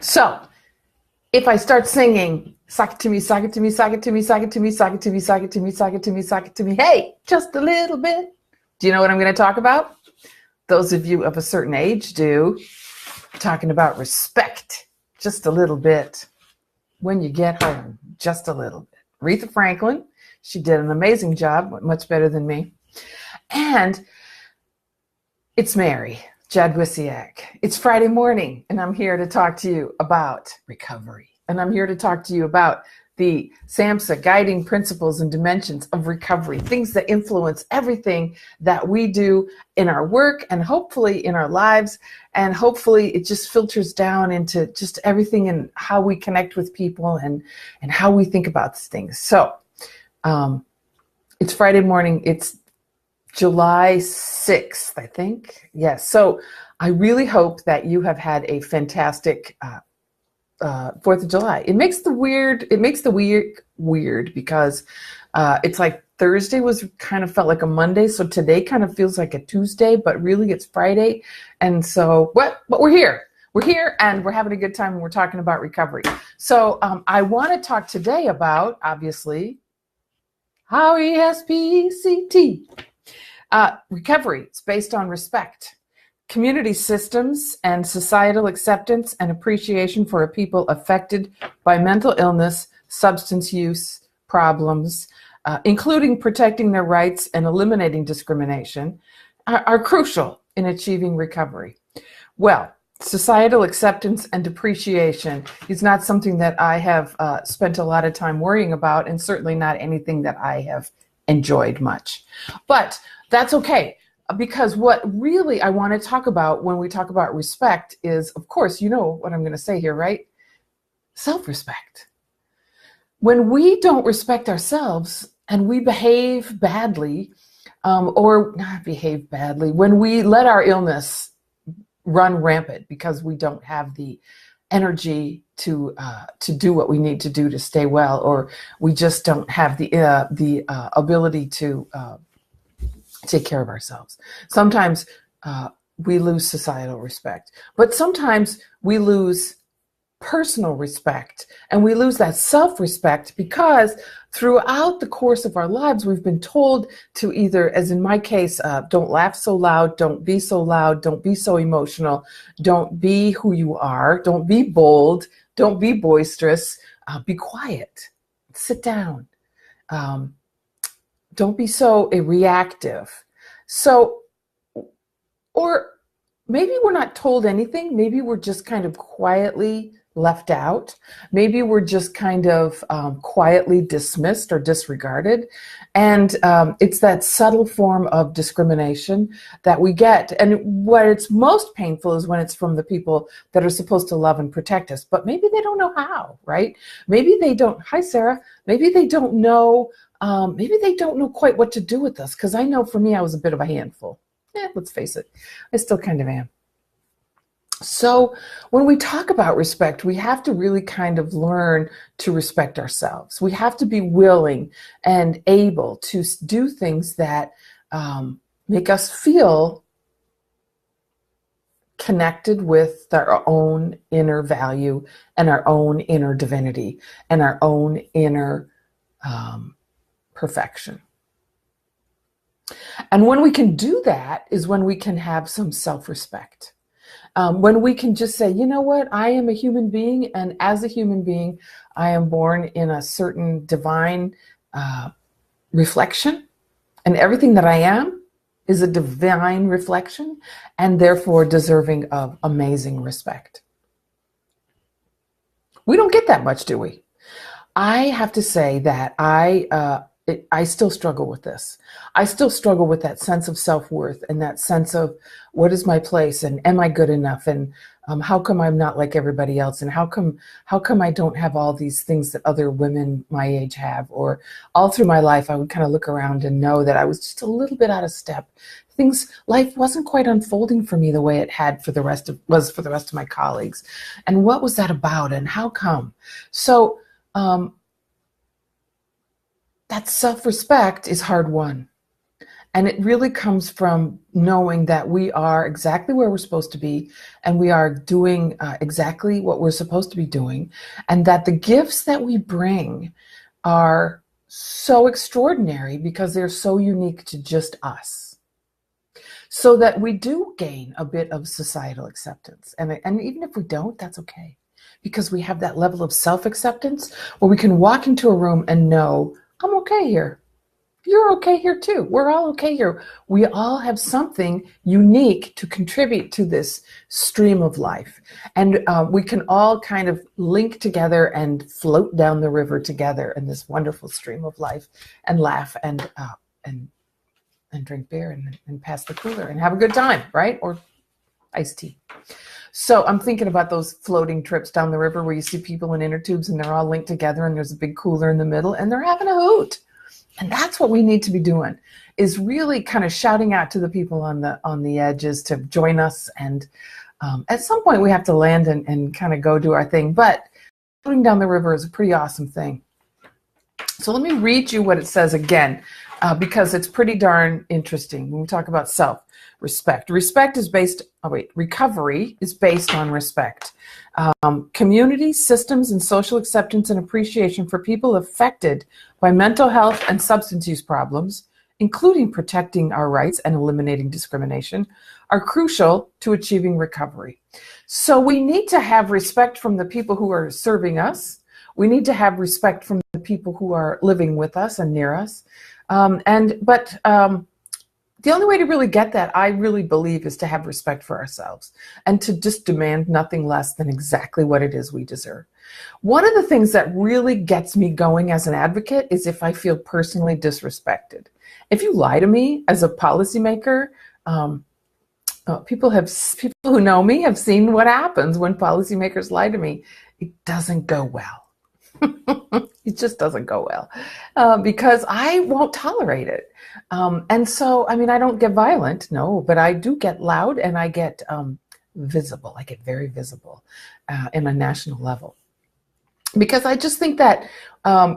So if I start singing, sock it to me, sock it to me, sock it to me, sock it to me, sock it to me, sock it to me, sock it to me, sock it to me, hey, just a little bit. Do you know what I'm going to talk about? Those of you of a certain age do. I'm talking about respect, just a little bit. When you get home, just a little bit. Aretha Franklin, she did an amazing job, much better than me. And it's Mary Jadwisiak. It's Friday morning, and I'm here to talk to you about recovery. And I'm here to talk to you about the SAMHSA guiding principles and dimensions of recovery, things that influence everything that we do in our work and hopefully in our lives. And hopefully it just filters down into just everything and how we connect with people and how we think about things. So it's Friday morning. It's July 6th, I think. Yes. So I really hope that you have had a fantastic 4th of July. It makes the weird because it's like Thursday kind of felt like a Monday. So today kind of feels like a Tuesday, but really it's Friday. And so but we're here. We're here and we're having a good time and we're talking about recovery. So I want to talk today about, obviously, RESPCT. Recovery. It's based on respect, community systems, and societal acceptance and appreciation for a people affected by mental illness, substance use problems, including protecting their rights and eliminating discrimination, are crucial in achieving recovery. Well, societal acceptance and appreciation is not something that I have spent a lot of time worrying about, and certainly not anything that I have enjoyed much. But that's okay, because what really I want to talk about when we talk about respect is, of course, you know what I'm going to say here, right? Self-respect. When we don't respect ourselves and we behave badly, or not behave badly, when we let our illness run rampant because we don't have the energy to do what we need to do to stay well, or we just don't have the ability to take care of ourselves. Sometimes we lose societal respect, but sometimes we lose personal respect, and we lose that self-respect because throughout the course of our lives, we've been told to either, as in my case, don't laugh so loud, don't be so loud, don't be so emotional, don't be who you are, don't be bold, don't be boisterous, be quiet, sit down. Don't be so reactive. So, or maybe we're not told anything. Maybe we're just kind of quietly left out. Maybe we're just kind of quietly dismissed or disregarded. And it's that subtle form of discrimination that we get. And what it's most painful is when it's from the people that are supposed to love and protect us. But maybe they don't know how, right? Maybe they don't. Hi, Sarah. Maybe they don't know. Maybe they don't know quite what to do with us. Because I know for me, I was a bit of a handful. Let's face it. I still kind of am. So when we talk about respect, we have to really kind of learn to respect ourselves. We have to be willing and able to do things that make us feel connected with our own inner value and our own inner divinity and our own inner perfection. And when we can do that is when we can have some self-respect. When we can just say, you know what, I am a human being, and as a human being, I am born in a certain divine reflection, and everything that I am is a divine reflection, and therefore deserving of amazing respect. We don't get that much, do we? I have to say that I still struggle with this. I still struggle with that sense of self-worth and that sense of what is my place and am I good enough, and how come I'm not like everybody else, and how come I don't have all these things that other women my age have. Or all through my life I would kind of look around and know that I was just a little bit out of step. Life wasn't quite unfolding for me the way it had for the rest of my colleagues. And what was that about, and how come? So that self-respect is hard won. And it really comes from knowing that we are exactly where we're supposed to be, and we are doing exactly what we're supposed to be doing, and that the gifts that we bring are so extraordinary because they're so unique to just us. So that we do gain a bit of societal acceptance. And even if we don't, that's okay. Because we have that level of self-acceptance where we can walk into a room and know, I'm okay here. You're okay here too. We're all okay here. We all have something unique to contribute to this stream of life. And we can all kind of link together and float down the river together in this wonderful stream of life and laugh and drink beer and pass the cooler and have a good time, right? Or iced tea. So I'm thinking about those floating trips down the river where you see people in inner tubes and they're all linked together and there's a big cooler in the middle and they're having a hoot. And that's what we need to be doing, is really kind of shouting out to the people on the edges to join us. And at some point we have to land and kind of go do our thing. But floating down the river is a pretty awesome thing. So let me read you what it says again, because it's pretty darn interesting when we talk about self-respect. Recovery is based on respect. Community, systems, and social acceptance and appreciation for people affected by mental health and substance use problems, including protecting our rights and eliminating discrimination, are crucial to achieving recovery. So we need to have respect from the people who are serving us. We need to have respect from the people who are living with us and near us. But the only way to really get that, I really believe, is to have respect for ourselves and to just demand nothing less than exactly what it is we deserve. One of the things that really gets me going as an advocate is if I feel personally disrespected. If you lie to me as a policymaker, people who know me have seen what happens when policymakers lie to me. It doesn't go well. It just doesn't go well because I won't tolerate it. And so, I mean, I don't get violent, no, but I do get loud and I get visible. I get very visible in a national level. Because I just think that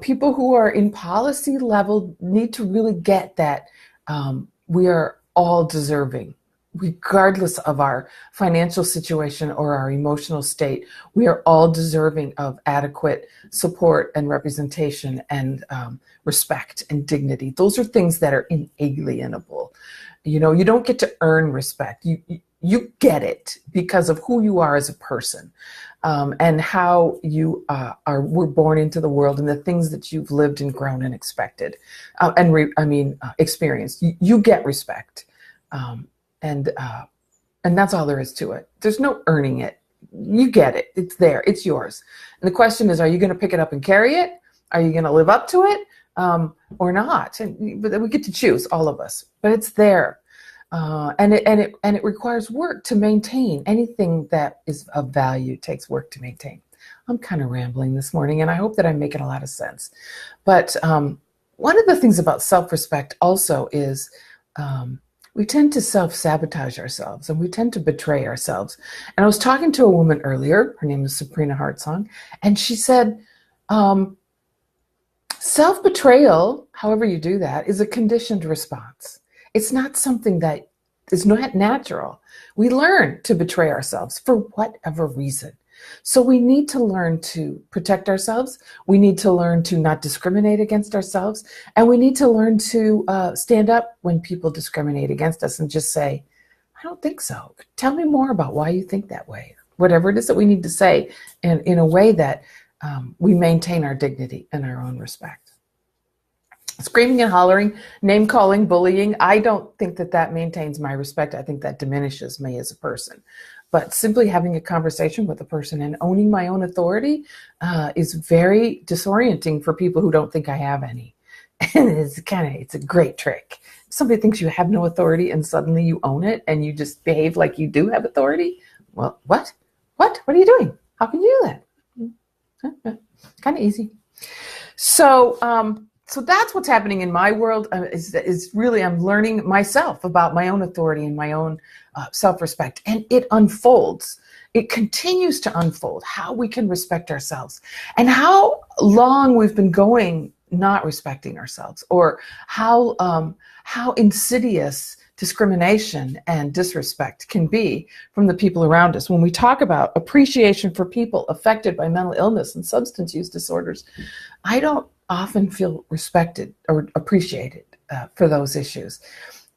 people who are in policy level need to really get that we are all deserving. Regardless of our financial situation or our emotional state, we are all deserving of adequate support and representation and respect and dignity. Those are things that are inalienable. You know, you don't get to earn respect. You get it because of who you are as a person and how you were born into the world and the things that you've lived and grown and expected experienced. You get respect. And that's all there is to it. There's no earning it. You get it. It's there. It's yours. And the question is, are you going to pick it up and carry it? Are you going to live up to it or not? But we get to choose, all of us. But it's there. And it requires work to maintain. Anything that is of value takes work to maintain. I'm kind of rambling this morning, and I hope that I'm making a lot of sense. But one of the things about self-respect also is we tend to self-sabotage ourselves and we tend to betray ourselves. And I was talking to a woman earlier, her name is Sabrina Hartsong, and she said, self-betrayal, however you do that, is a conditioned response. It's not something that is not natural. We learn to betray ourselves for whatever reason. So we need to learn to protect ourselves. We need to learn to not discriminate against ourselves. And we need to learn to stand up when people discriminate against us and just say, I don't think so. Tell me more about why you think that way. Whatever it is that we need to say in a way that we maintain our dignity and our own respect. Screaming and hollering, name calling, bullying, I don't think that maintains my respect. I think that diminishes me as a person. But simply having a conversation with a person and owning my own authority is very disorienting for people who don't think I have any. And it's a great trick. If somebody thinks you have no authority and suddenly you own it and you just behave like you do have authority. Well, what? What are you doing? How can you do that? Kind of easy. So that's what's happening in my world is really I'm learning myself about my own authority and my own self-respect. And it unfolds. It continues to unfold how we can respect ourselves and how long we've been going not respecting ourselves, or how insidious discrimination and disrespect can be from the people around us. When we talk about appreciation for people affected by mental illness and substance use disorders, I don't often feel respected or appreciated for those issues.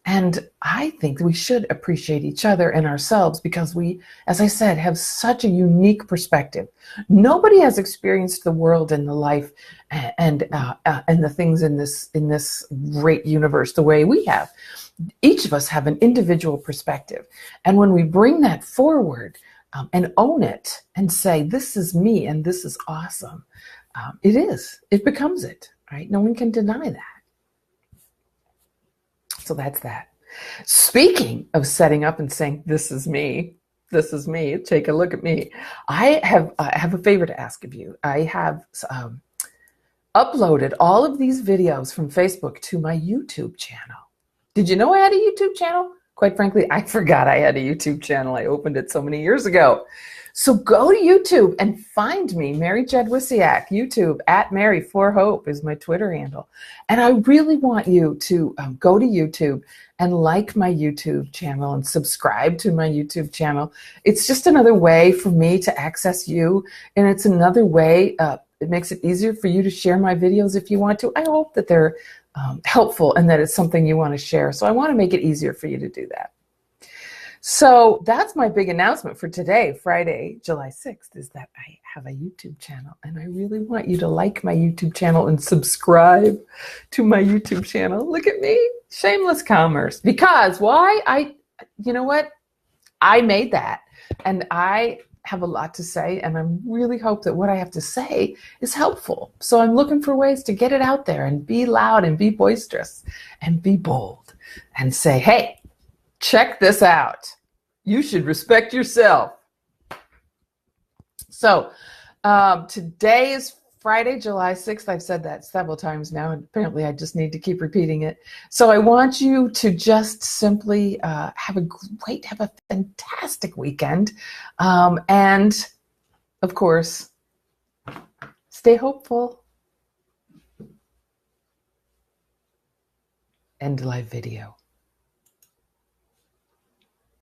And I think that we should appreciate each other and ourselves, because we, as I said, have such a unique perspective. Nobody has experienced the world and the life and the things in this great universe the way we have. Each of us have an individual perspective. And when we bring that forward and own it and say, this is me and this is awesome, it becomes it, right? No one can deny that. So that's that. Speaking of setting up and saying, this is me, take a look at me. I have a favor to ask of you. I have uploaded all of these videos from Facebook to my YouTube channel. Did you know I had a YouTube channel? Quite frankly, I forgot I had a YouTube channel. I opened it so many years ago. So go to YouTube and find me, Mary Jed Wisiak. YouTube, @Mary4Hope is my Twitter handle. And I really want you to go to YouTube and like my YouTube channel and subscribe to my YouTube channel. It's just another way for me to access you. And it's another way, it makes it easier for you to share my videos if you want to. I hope that they're helpful and that it's something you want to share. So I want to make it easier for you to do that. So that's my big announcement for today, Friday, July 6th, is that I have a YouTube channel, and I really want you to like my YouTube channel and subscribe to my YouTube channel. Look at me, shameless commerce. Because why? You know what? I made that, and I have a lot to say, and I really hope that what I have to say is helpful. So I'm looking for ways to get it out there and be loud and be boisterous and be bold and say, hey, check this out. You should respect yourself. So today is Friday, July 6th. I've said that several times now, and apparently I just need to keep repeating it. So I want you to just simply have a fantastic weekend. And of course, stay hopeful. End live video.